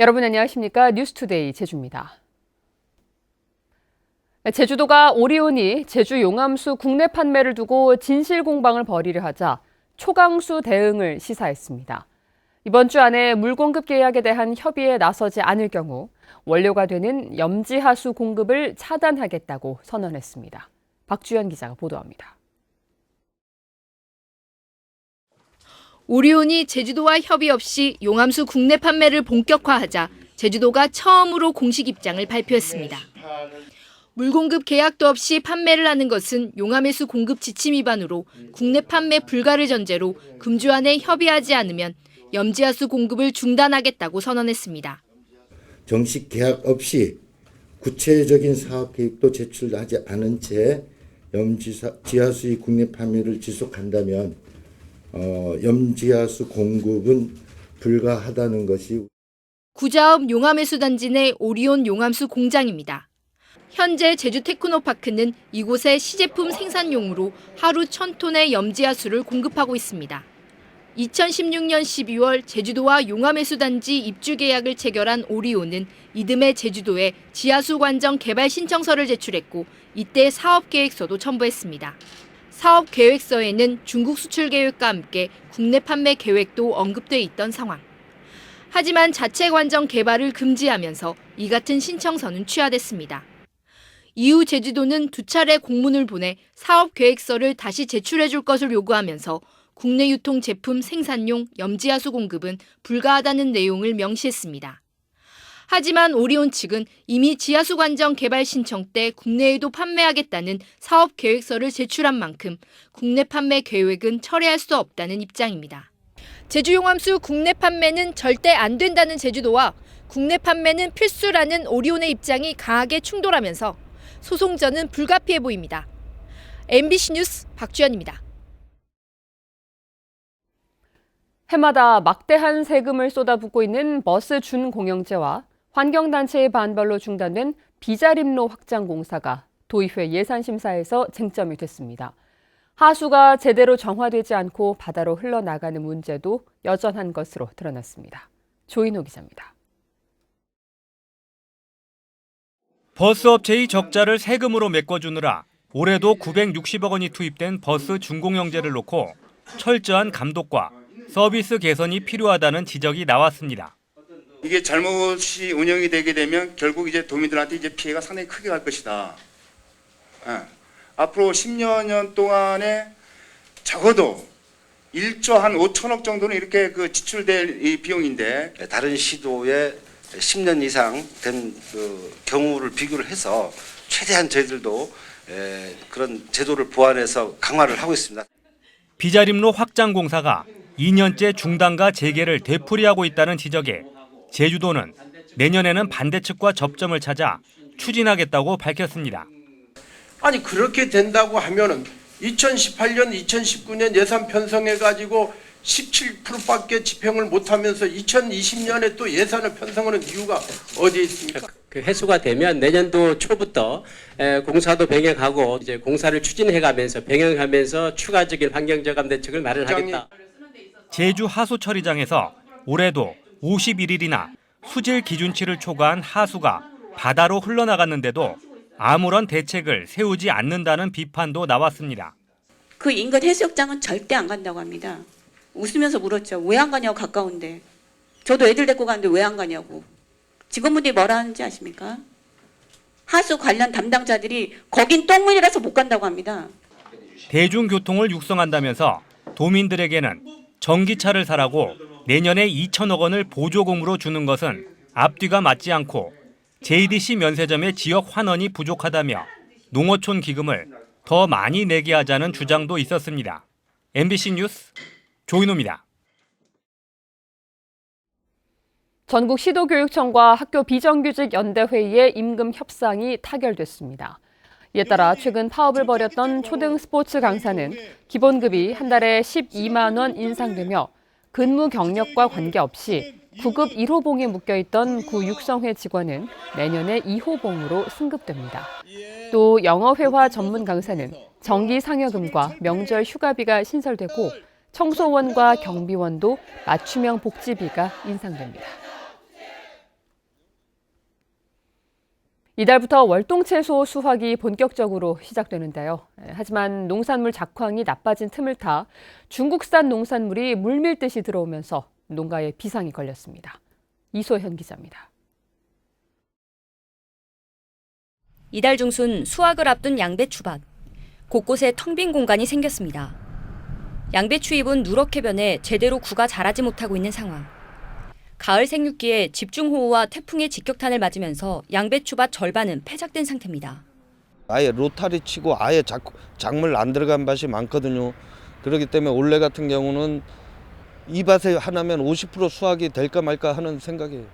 여러분 안녕하십니까? 뉴스투데이 제주입니다. 제주도가 오리온이 제주 용암수 국내 판매를 두고 진실 공방을 벌이려 하자 초강수 대응을 시사했습니다. 이번 주 안에 물 공급 계약에 대한 협의에 나서지 않을 경우 원료가 되는 염지하수 공급을 차단하겠다고 선언했습니다. 박주연 기자가 보도합니다. 오리온이 제주도와 협의 없이 용암수 국내 판매를 본격화하자 제주도가 처음으로 공식 입장을 발표했습니다. 물 공급 계약도 없이 판매를 하는 것은 용암해수 공급 지침 위반으로 국내 판매 불가를 전제로 금주 안에 협의하지 않으면 염지하수 공급을 중단하겠다고 선언했습니다. 정식 계약 없이 구체적인 사업 계획도 제출하지 않은 채 염지하수의 국내 판매를 지속한다면 염지하수 공급은 불가하다는 것이 구자읍 용암해수 단지 내 오리온 용암수 공장입니다. 현재 제주 테크노파크는 이곳에 시제품 생산용으로 하루 1,000톤의 염지하수를 공급하고 있습니다. 2016년 12월 제주도와 용암해수 단지 입주 계약을 체결한 오리온은 이듬해 제주도에 지하수 관정 개발 신청서를 제출했고 이때 사업 계획서도 첨부했습니다. 사업 계획서에는 중국 수출 계획과 함께 국내 판매 계획도 언급돼 있던 상황. 하지만 자체 관정 개발을 금지하면서 이 같은 신청서는 취하됐습니다. 이후 제주도는 2차례 공문을 보내 사업 계획서를 다시 제출해 줄 것을 요구하면서 국내 유통 제품 생산용 염지하수 공급은 불가하다는 내용을 명시했습니다. 하지만 오리온 측은 이미 지하수 관정 개발 신청 때 국내에도 판매하겠다는 사업 계획서를 제출한 만큼 국내 판매 계획은 철회할 수 없다는 입장입니다. 제주용암수 국내 판매는 절대 안 된다는 제주도와 국내 판매는 필수라는 오리온의 입장이 강하게 충돌하면서 소송전은 불가피해 보입니다. MBC 뉴스 박주연입니다. 해마다 막대한 세금을 쏟아붓고 있는 버스 준공영제와 환경단체의 반발로 중단된 비자림로 확장 공사가 도의회 예산심사에서 쟁점이 됐습니다. 하수가 제대로 정화되지 않고 바다로 흘러나가는 문제도 여전한 것으로 드러났습니다. 조인호 기자입니다. 버스업체의 적자를 세금으로 메꿔주느라 올해도 960억 원이 투입된 버스 준공영제를 놓고 철저한 감독과 서비스 개선이 필요하다는 지적이 나왔습니다. 이게 잘못이 운영이 되게 되면 결국 이제 도민들한테 이제 피해가 상당히 크게 갈 것이다. 앞으로 10여 년 동안에 적어도 1조 한 5천억 정도는 이렇게 지출될 이 비용인데 다른 시도에 10년 이상 된 경우를 비교를 해서 최대한 저희들도 그런 제도를 보완해서 강화를 하고 있습니다. 비자림로 확장 공사가 2년째 중단과 재개를 되풀이하고 있다는 지적에 제주도는 내년에는 반대측과 접점을 찾아 추진하겠다고 밝혔습니다. 아니 그렇게 된다고 하면은 2018년, 2019년 예산 편성해가지고 17%밖에 집행을 못하면서 2020년에 또 예산을 편성하는 이유가 어디에 있습니까? 그 해소가 되면 내년도 초부터 공사도 병행하고 이제 공사를 추진해가면서 병행하면서 추가적인 환경저감 대책을 마련하겠다. 제주 하수처리장에서 올해도 51일이나 수질 기준치를 초과한 하수가 바다로 흘러나갔는데도 아무런 대책을 세우지 않는다는 비판도 나왔습니다. 그 인근 해수욕장은 절대 안 간다고 합니다. 웃으면서 물었죠. 왜 안 가냐고 가까운데. 저도 애들 데리고 가는데 왜 안 가냐고. 직원분들이 뭐라 하는지 아십니까? 하수 관련 담당자들이 거긴 똥물이라서 못 간다고 합니다. 대중교통을 육성한다면서 도민들에게는 전기차를 사라고 내년에 2천억 원을 보조금으로 주는 것은 앞뒤가 맞지 않고 JDC 면세점의 지역 환원이 부족하다며 농어촌 기금을 더 많이 내게 하자는 주장도 있었습니다. MBC 뉴스 조인호입니다. 전국 시도교육청과 학교 비정규직 연대회의의 임금 협상이 타결됐습니다. 이에 따라 최근 파업을 벌였던 초등 스포츠 강사는 기본급이 한 달에 12만 원 인상되며 근무 경력과 관계없이 9급 1호봉에 묶여있던 구 육성회 직원은 내년에 2호봉으로 승급됩니다. 또 영어회화 전문 강사는 정기 상여금과 명절 휴가비가 신설되고 청소원과 경비원도 맞춤형 복지비가 인상됩니다. 이달부터 월동채소 수확이 본격적으로 시작되는데요. 하지만 농산물 작황이 나빠진 틈을 타 중국산 농산물이 물밀듯이 들어오면서 농가에 비상이 걸렸습니다. 이소현 기자입니다. 이달 중순 수확을 앞둔 양배추밭. 곳곳에 텅 빈 공간이 생겼습니다. 양배추 잎은 누렇게 변해 제대로 구가 자라지 못하고 있는 상황. 가을 생육기에 집중호우와 태풍의 직격탄을 맞으면서 양배추밭 절반은 폐작된 상태입니다. 아예 로타리 치고 아예 작물 안 들어간 밭이 많거든요. 그렇기 때문에 올해 같은 경우는 이 밭에 하나면 50% 수확이 될까 말까 하는 생각이에요.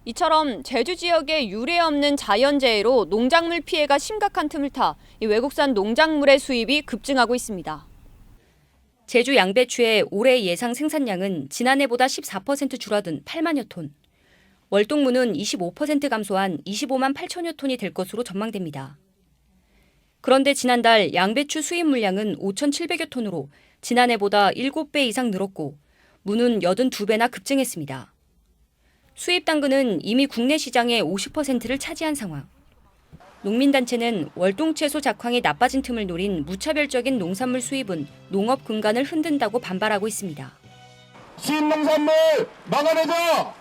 이처럼 제주 지역에 유례 없는 자연재해로 농작물 피해가 심각한 틈을 타 외국산 농작물의 수입이 급증하고 있습니다. 제주 양배추의 올해 예상 생산량은 지난해보다 14% 줄어든 8만여 톤. 월동무는 25% 감소한 25만 8천여 톤이 될 것으로 전망됩니다. 그런데 지난달 양배추 수입 물량은 5,700여 톤으로 지난해보다 7배 이상 늘었고 무는 82배나 급증했습니다. 수입 당근은 이미 국내 시장의 50%를 차지한 상황. 농민단체는 월동채소 작황이 나빠진 틈을 노린 무차별적인 농산물 수입은 농업 근간을 흔든다고 반발하고 있습니다. 수입 농산물 막아내자!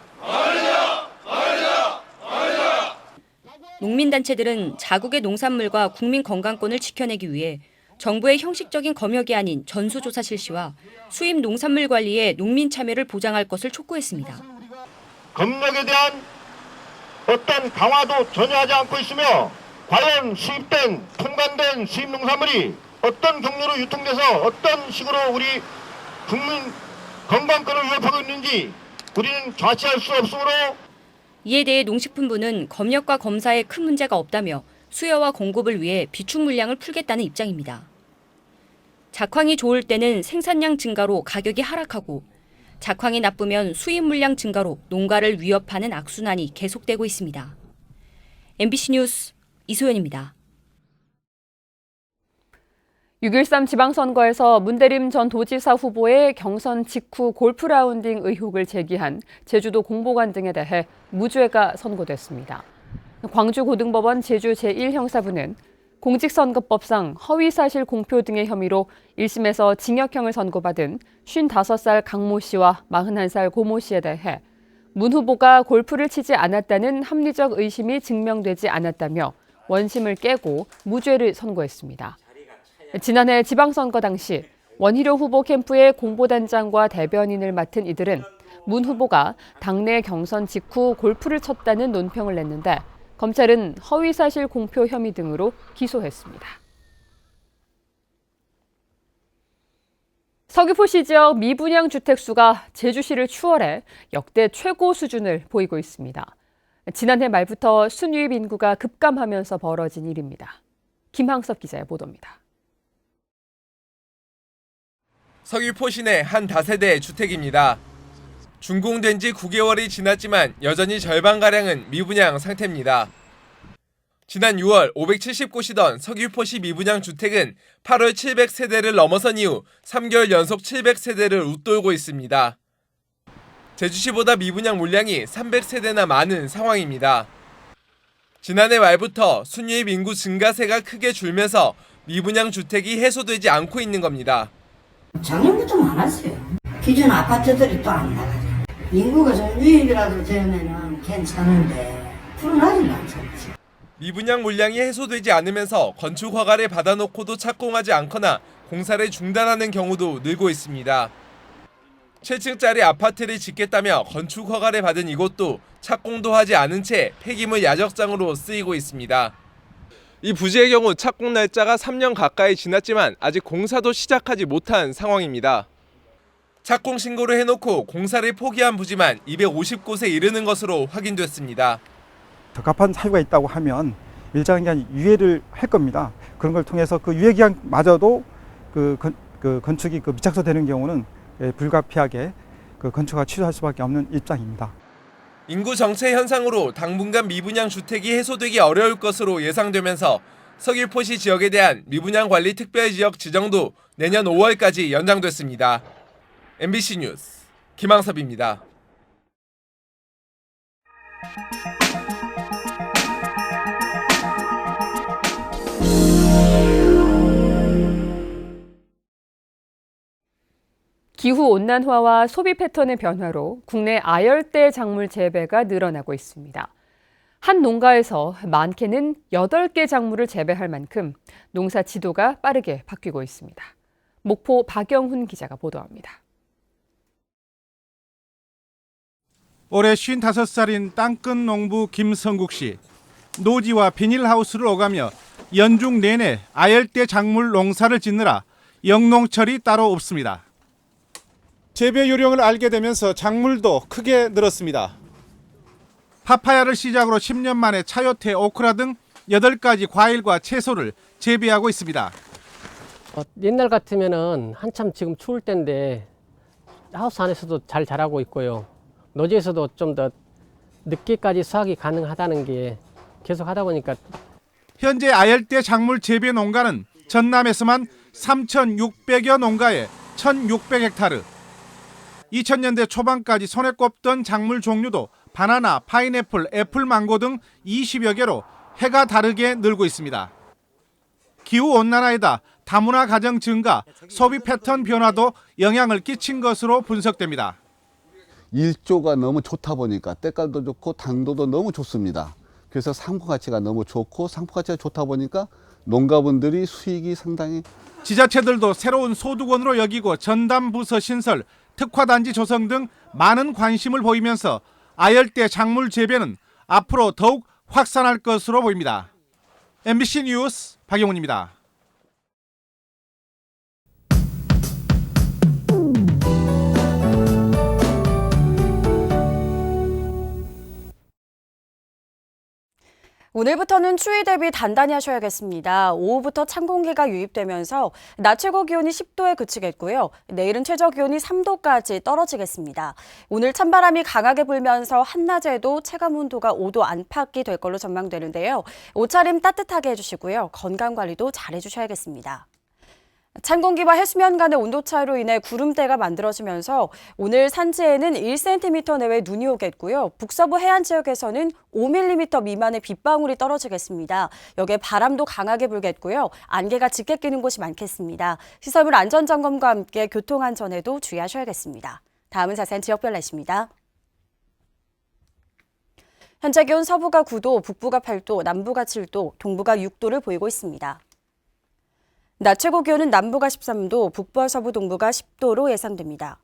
농민단체들은 자국의 농산물과 국민 건강권을 지켜내기 위해 정부의 형식적인 검역이 아닌 전수조사 실시와 수입 농산물 관리에 농민 참여를 보장할 것을 촉구했습니다. 검역에 대한 어떤 강화도 전혀 하지 않고 있으며 과연 수입된 통관된 수입 농산물이 어떤 경로로 유통돼서 어떤 식으로 우리 국민 건강권을 위협하고 있는지 우리는 좌치할 수 없으므로 이에 대해 농식품부는 검역과 검사에 큰 문제가 없다며 수요와 공급을 위해 비축 물량을 풀겠다는 입장입니다. 작황이 좋을 때는 생산량 증가로 가격이 하락하고 작황이 나쁘면 수입 물량 증가로 농가를 위협하는 악순환이 계속되고 있습니다. MBC 뉴스 이소연입니다. 6.13 지방선거에서 문대림 전 도지사 후보의 경선 직후 골프 라운딩 의혹을 제기한 제주도 공보관 등에 대해 무죄가 선고됐습니다. 광주고등법원 제주 제1형사부는 공직선거법상 허위사실 공표 등의 혐의로 1심에서 징역형을 선고받은 55살 강모 씨와 41살 고모 씨에 대해 문 후보가 골프를 치지 않았다는 합리적 의심이 증명되지 않았다며 원심을 깨고 무죄를 선고했습니다. 지난해 지방선거 당시 원희룡 후보 캠프의 공보단장과 대변인을 맡은 이들은 문 후보가 당내 경선 직후 골프를 쳤다는 논평을 냈는데 검찰은 허위사실 공표 혐의 등으로 기소했습니다. 서귀포시 지역 미분양 주택 수가 제주시를 추월해 역대 최고 수준을 보이고 있습니다. 지난해 말부터 순유입 인구가 급감하면서 벌어진 일입니다. 김항섭 기자의 보도입니다. 서귀포 시내 한 다세대 주택입니다. 준공된 지 9개월이 지났지만 여전히 절반가량은 미분양 상태입니다. 지난 6월 570곳이던 서귀포시 미분양 주택은 8월 700세대를 넘어선 이후 3개월 연속 700세대를 웃돌고 있습니다. 제주시보다 미분양 물량이 300세대나 많은 상황입니다. 지난해 말부터 순유입 인구 증가세가 크게 줄면서 미분양 주택이 해소되지 않고 있는 겁니다. 작년부터 많았어요. 기존 아파트들이 또 안 나가죠. 인구가 좀 유입이라도 되면은 괜찮은데 불안하지는 않죠. 미분양 물량이 해소되지 않으면서 건축 허가를 받아놓고도 착공하지 않거나 공사를 중단하는 경우도 늘고 있습니다. 7층짜리 아파트를 짓겠다며 건축 허가를 받은 이곳도 착공도 하지 않은 채 폐기물 야적장으로 쓰이고 있습니다. 이 부지의 경우 착공 날짜가 3년 가까이 지났지만 아직 공사도 시작하지 못한 상황입니다. 착공 신고를 해놓고 공사를 포기한 부지만 250곳에 이르는 것으로 확인됐습니다. 적합한 사유가 있다고 하면 일정기간 유예를 할 겁니다. 그런 걸 통해서 그 유예기간마저도 건축이 미착수되는 경우는 불가피하게 건축가 취소할 수밖에 없는 입장입니다. 인구 정체 현상으로 당분간 미분양 주택이 해소되기 어려울 것으로 예상되면서 서귀포시 지역에 대한 미분양 관리 특별지역 지정도 내년 5월까지 연장됐습니다. MBC 뉴스 김항섭입니다. 기후온난화와 소비 패턴의 변화로 국내 아열대 작물 재배가 늘어나고 있습니다. 한 농가에서 많게는 8개 작물을 재배할 만큼 농사 지도가 빠르게 바뀌고 있습니다. 목포 박영훈 기자가 보도합니다. 올해 55살인 땅끝 농부 김성국 씨. 노지와 비닐하우스를 오가며 연중 내내 아열대 작물 농사를 짓느라 영농철이 따로 없습니다. 재배 요령을 알게 되면서 작물도 크게 늘었습니다. 파파야를 시작으로 10년 만에 차요테, 오크라 등 8가지 과일과 채소를 재배하고 있습니다. 옛날 같으면은 한참 지금 추울 때인데 하우스 안에서도 잘 자라고 있고요. 노지에서도 좀 더 늦게까지 수확이 가능하다는 게 계속 하다 보니까. 현재 아열대 작물 재배 농가는 전남에서만 3,600여 농가에 1,600헥타르. 2000년대 초반까지 손에 꼽던 작물 종류도 바나나, 파인애플, 애플, 망고 등 20여 개로 해가 다르게 늘고 있습니다. 기후온난화에다 다문화 가정 증가, 소비 패턴 변화도 영향을 끼친 것으로 분석됩니다. 일조가 너무 좋다 보니까 때깔도 좋고 당도도 너무 좋습니다. 그래서 상품 가치가 너무 좋고 상품 가치가 좋다 보니까 농가분들이 수익이 상당히. 지자체들도 새로운 소득원으로 여기고 전담부서 신설, 특화단지 조성 등 많은 관심을 보이면서 아열대 작물 재배는 앞으로 더욱 확산할 것으로 보입니다. MBC 뉴스 박영훈입니다. 오늘부터는 추위 대비 단단히 하셔야겠습니다. 오후부터 찬 공기가 유입되면서 낮 최고 기온이 10도에 그치겠고요. 내일은 최저 기온이 3도까지 떨어지겠습니다. 오늘 찬바람이 강하게 불면서 한낮에도 체감 온도가 5도 안팎이 될 걸로 전망되는데요. 옷차림 따뜻하게 해주시고요. 건강관리도 잘 해주셔야겠습니다. 찬 공기와 해수면 간의 온도 차이로 인해 구름대가 만들어지면서 오늘 산지에는 1cm 내외 눈이 오겠고요. 북서부 해안 지역에서는 5mm 미만의 빗방울이 떨어지겠습니다. 여기에 바람도 강하게 불겠고요. 안개가 짙게 끼는 곳이 많겠습니다. 시설물 안전점검과 함께 교통안전에도 주의하셔야겠습니다. 다음은 자세한 지역별 날씨입니다. 현재 기온 서부가 9도, 북부가 8도, 남부가 7도, 동부가 6도를 보이고 있습니다. 낮 최고 기온은 남부가 13도, 북부와 서부 동부가 10도로 예상됩니다.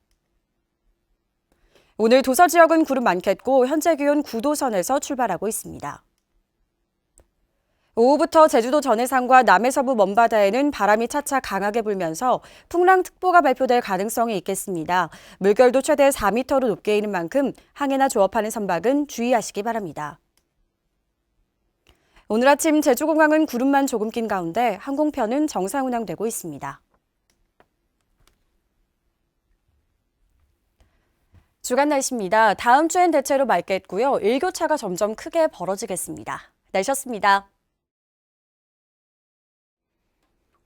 오늘 도서 지역은 구름 많겠고 현재 기온 9도 선에서 출발하고 있습니다. 오후부터 제주도 전해상과 남해 서부 먼바다에는 바람이 차차 강하게 불면서 풍랑특보가 발표될 가능성이 있겠습니다. 물결도 최대 4m로 높게 이는 만큼 항해나 조업하는 선박은 주의하시기 바랍니다. 오늘 아침 제주공항은 구름만 조금 낀 가운데 항공편은 정상 운항되고 있습니다. 주간 날씨입니다. 다음 주엔 대체로 맑겠고요. 일교차가 점점 크게 벌어지겠습니다. 날씨였습니다.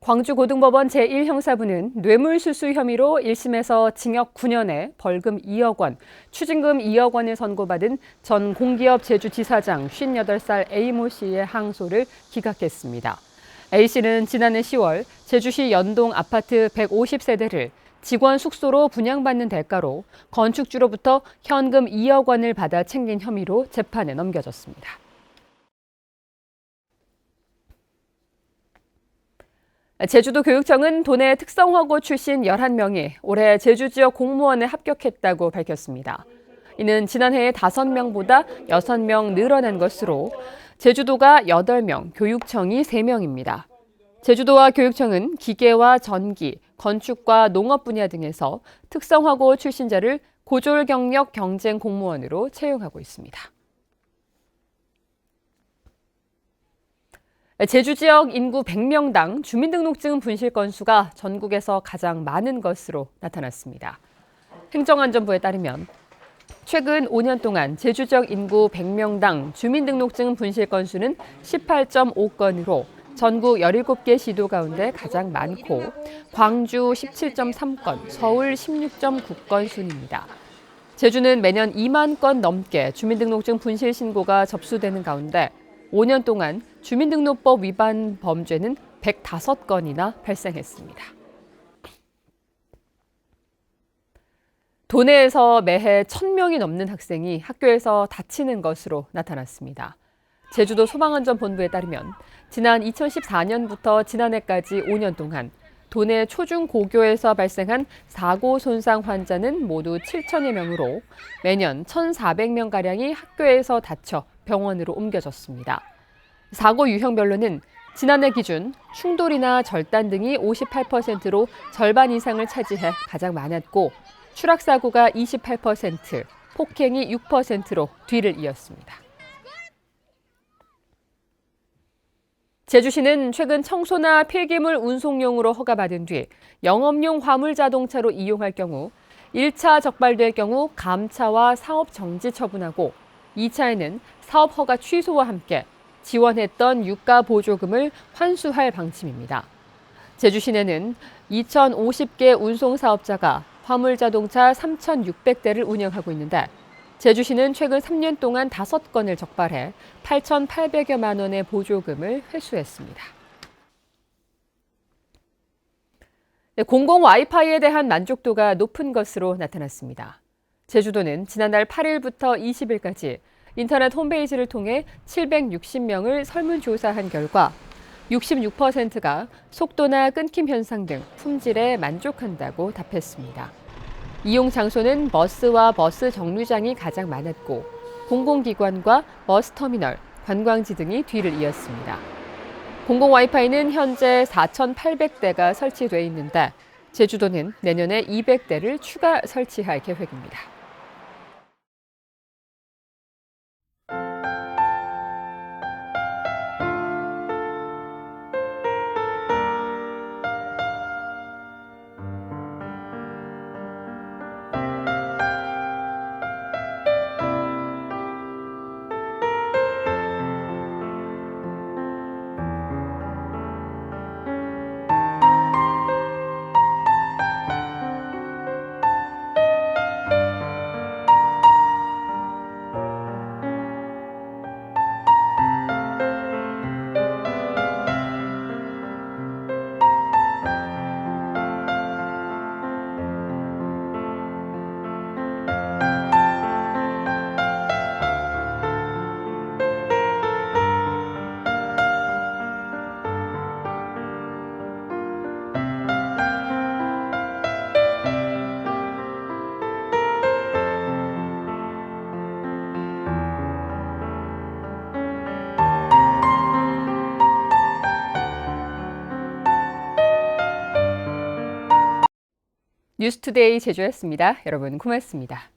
광주고등법원 제1형사부는 뇌물수수 혐의로 1심에서 징역 9년에 벌금 2억 원, 추징금 2억 원을 선고받은 전 공기업 제주지사장 58살 A모 씨의 항소를 기각했습니다. A씨는 지난해 10월 제주시 연동 아파트 150세대를 직원 숙소로 분양받는 대가로 건축주로부터 현금 2억 원을 받아 챙긴 혐의로 재판에 넘겨졌습니다. 제주도 교육청은 도내 특성화고 출신 11명이 올해 제주 지역 공무원에 합격했다고 밝혔습니다. 이는 지난해의 5명보다 6명 늘어난 것으로 제주도가 8명, 교육청이 3명입니다. 제주도와 교육청은 기계와 전기, 건축과 농업 분야 등에서 특성화고 출신자를 고졸 경력 경쟁 공무원으로 채용하고 있습니다. 제주 지역 인구 100명당 주민등록증 분실 건수가 전국에서 가장 많은 것으로 나타났습니다. 행정안전부에 따르면 최근 5년 동안 제주 지역 인구 100명당 주민등록증 분실 건수는 18.5건으로 전국 17개 시도 가운데 가장 많고 광주 17.3건, 서울 16.9건 순입니다. 제주는 매년 2만 건 넘게 주민등록증 분실 신고가 접수되는 가운데 5년 동안 주민등록법 위반 범죄는 105건이나 발생했습니다. 도내에서 매해 1,000명이 넘는 학생이 학교에서 다치는 것으로 나타났습니다. 제주도 소방안전본부에 따르면 지난 2014년부터 지난해까지 5년 동안 도내 초중고교에서 발생한 사고 손상 환자는 모두 7천여 명으로 매년 1,400명가량이 학교에서 다쳐 병원으로 옮겨졌습니다. 사고 유형별로는 지난해 기준 충돌이나 절단 등이 58%로 절반 이상을 차지해 가장 많았고 추락사고가 28%, 폭행이 6%로 뒤를 이었습니다. 제주시는 최근 청소나 폐기물 운송용으로 허가받은 뒤 영업용 화물 자동차로 이용할 경우 1차 적발될 경우 감차와 사업 정지 처분하고 2차에는 사업 허가 취소와 함께 지원했던 유가 보조금을 환수할 방침입니다. 제주시내는 2,050개 운송사업자가 화물 자동차 3,600대를 운영하고 있는데 제주시는 최근 3년 동안 5건을 적발해 8,800여만 원의 보조금을 회수했습니다. 공공 와이파이에 대한 만족도가 높은 것으로 나타났습니다. 제주도는 지난달 8일부터 20일까지 인터넷 홈페이지를 통해 760명을 설문조사한 결과 66%가 속도나 끊김 현상 등 품질에 만족한다고 답했습니다. 이용 장소는 버스와 버스 정류장이 가장 많았고 공공기관과 버스터미널, 관광지 등이 뒤를 이었습니다. 공공 와이파이는 현재 4,800대가 설치돼 있는데 제주도는 내년에 200대를 추가 설치할 계획입니다. 뉴스투데이 제주였습니다. 여러분 고맙습니다.